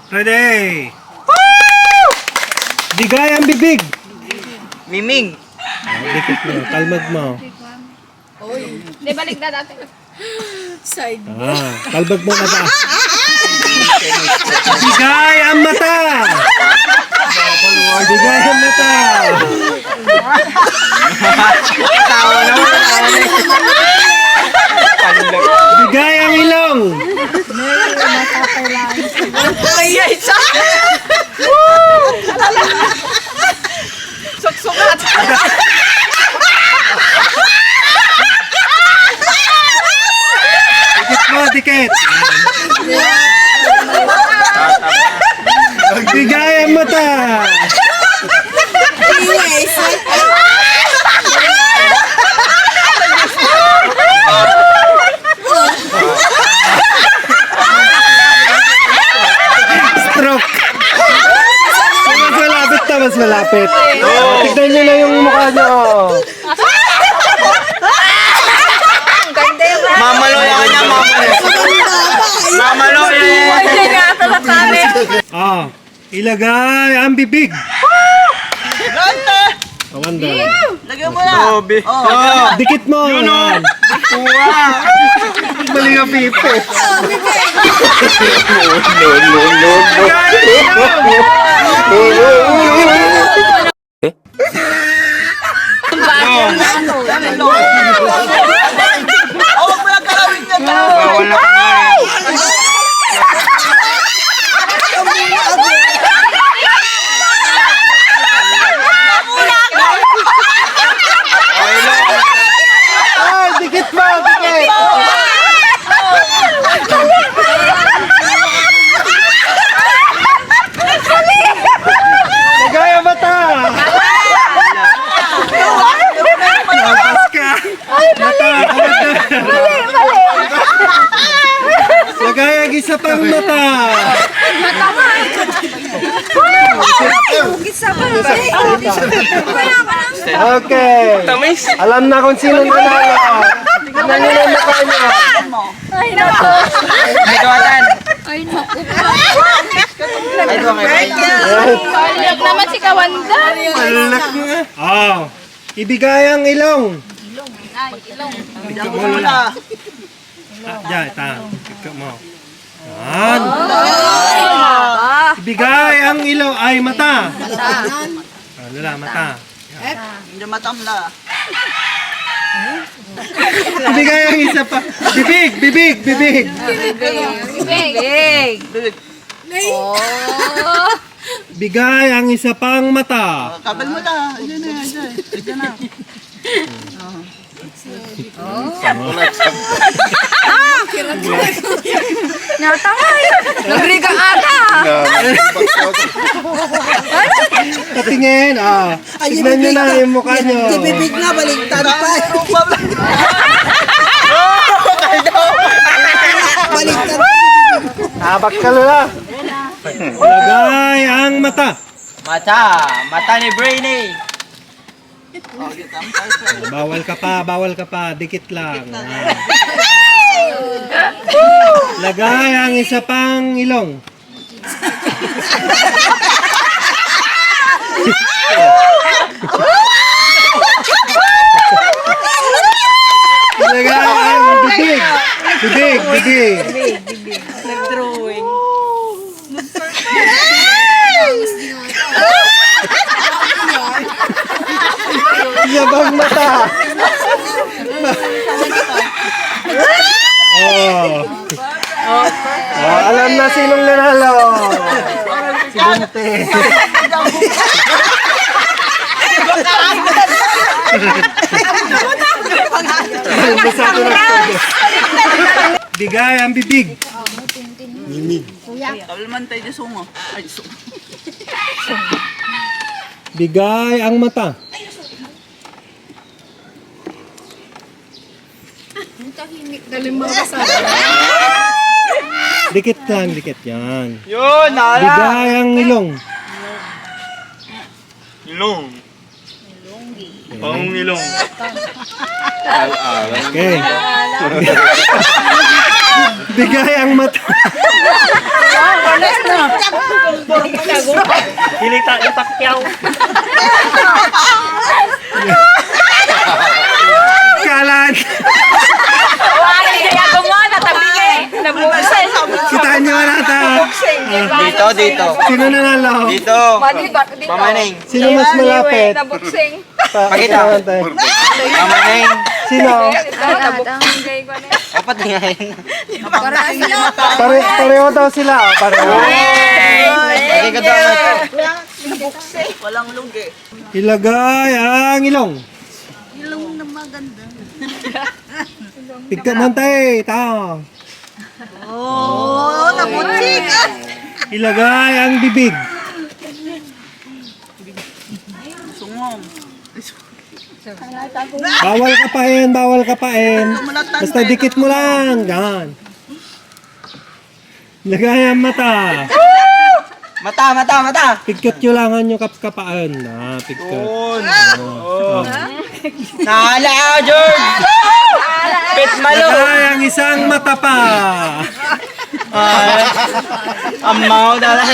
Ready! Bigay ang bibig! Miming. Dikit mo, kalmag mo. Hindi, balik na natin. Side. Kalbag mo mata. Bigay ang mata! Bigay ang mata! Bigay ang ilong! Suksukat. Dikit mo, dikit! Bigay ang mata! Stroke! Mas malapit na, mas malapit. Tignan nyo na yung mukha nyo. Mamalo yan niya, mamalo. Mamalo yan. Ilagay ang bibig. Ganda. Kawanda. Lagyan mo na. Dikit mo. Yan. Mali nga pipe. Huwag mo lang kalawin niya. Bawal na kumain. Ay, dikit mo, dikit. Lagay ang mata. Labas ka. Mata. Lagay ang isa pang mata. Okay. Alam na kung sino nanalo. Tignan nyo na yung mukha niya. Ay, naku. Ay, kawatan. Ay, naku. Ay, kawatan. Palyak naman si Kawanda. Malak nga. Ibigay ang ilong. Diyan mo na. Diyan, ita. Ika mo. Yan. Ibigay ang ilong. Ay, mata. Lala, mata. Diyan matamla. Ibigay ang isa pa. Bibig, bibig, bibig. Big. Oh. Bigay ang isa pang mata. Kabal mo na. Diyan na, diyan. Diyan na. Natangay. Nagriga ata. Katingin. Tignan nyo na yung mukha nyo. Bibig na, baligtad pa. Baligtad. Habak ka lala. Lagay ang mata. Mata ni Brainy. Bawal ka pa. Dikit lang. Lagay ang isa pang ilong. Lagay ang bibig. Bibig, bibig. Nag-drawing. Yabang mata. Alam na sinong nanalo. Si Bunte. Bigay ang bibig. Kabal man tayo di sungo. Ay, sungo. Bigay ang mata. Dikit lang, dikit yan. Yun, nala. Bigay ang ilong. Ilong. Pangilong. Okay. Bigay ang mata. Hilita ni Pacquiao. Kalat! Kaya gumawa na tabigay. Nabuksan. Kitaan nyo na ata. Dito, dito. Sino nanalo? Dito. Mamaning. Sino mas malapit? Nabuksing. Pakita. Mamaning. Sino? Nabuksing ko na. Dapat ngayon. Pareho daw sila. Oh. Pareho. Lagi ka dapat. Walang lugi. Ilagay ang ilong. Ilong na maganda. Tignan mantay. Tao. Oh, nabutsik. Ilagay ang bibig. Sungong. Bawal kapain, bawal kapain. Basta dikit mo lang. Yan. Ilagay ang mata. Mata. Pigkot nyo lang ang yung kapaan. Pigkot. Oh. Nahala ka, George. Pit malo. Ilagay ang isang mata pa. Amaw dala.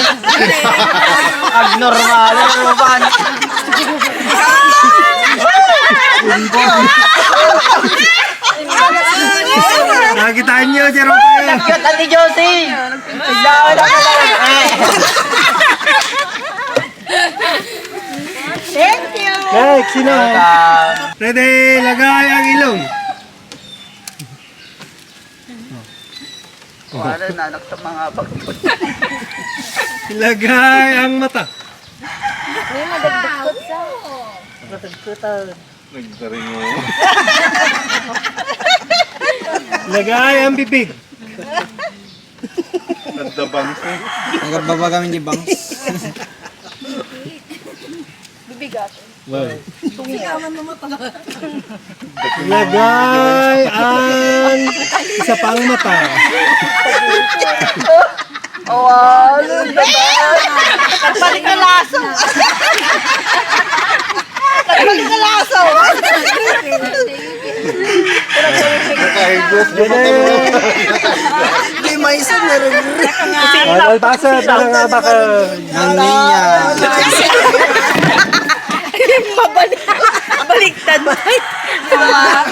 Abnormal. Ruban. Nakitaan nyo, Jerome kayo. Cute, Ate Josie. Tignan na Thank you. Next, sino? Ready, lagay ang ilong. Wala na, nagtamangabag. Ilagay ang mata. Lagay ang bibig. Nagbaba kami ni Bang. Wow. Lagay ang isa pang mata. Balik na laso. Balik na laso. Hindi may isa na rin. Albasa, baka. Nang niya. Baliktad.